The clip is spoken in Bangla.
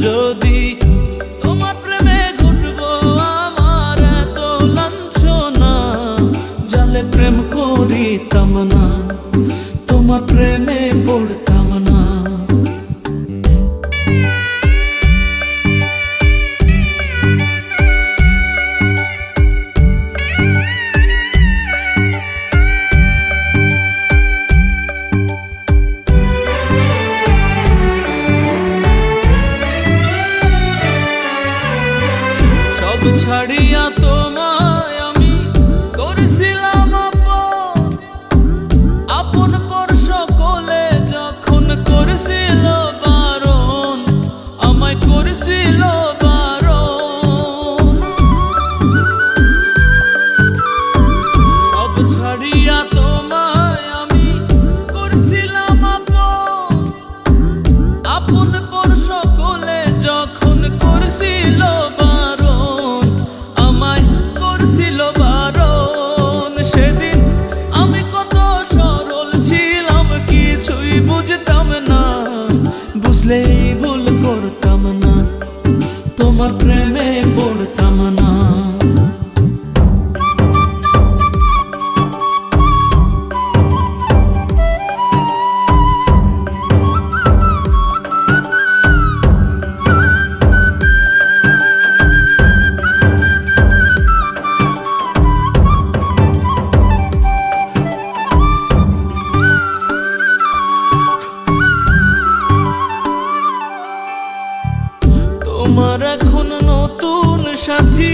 যদি তোমার প্রেমে ঘুটবো আমার এত লাঞ্ছনা, জালে প্রেম করিতাম না, তোমার প্রেমে পড়তাম না। সব ছাড়িয়া তোমায় আমি করেছিলাম আপন, আপন পর সকলে যখন করেছিল বারণ, আমায় করেছিল বারণ। সব ছাড়িয়া তোমায় আমি করেছিলাম আপন, আপন পর সকলে যখন করেছিল বারণ, আমায় করেছিল বারণ। সেদিন আমি কত সরল ছিলাম, কিছুই বুঝতাম না, বুঝলেই ভুল করতাম না, তোমার প্রেমে পড়তাম না। তোমার এখন নতুন সাথী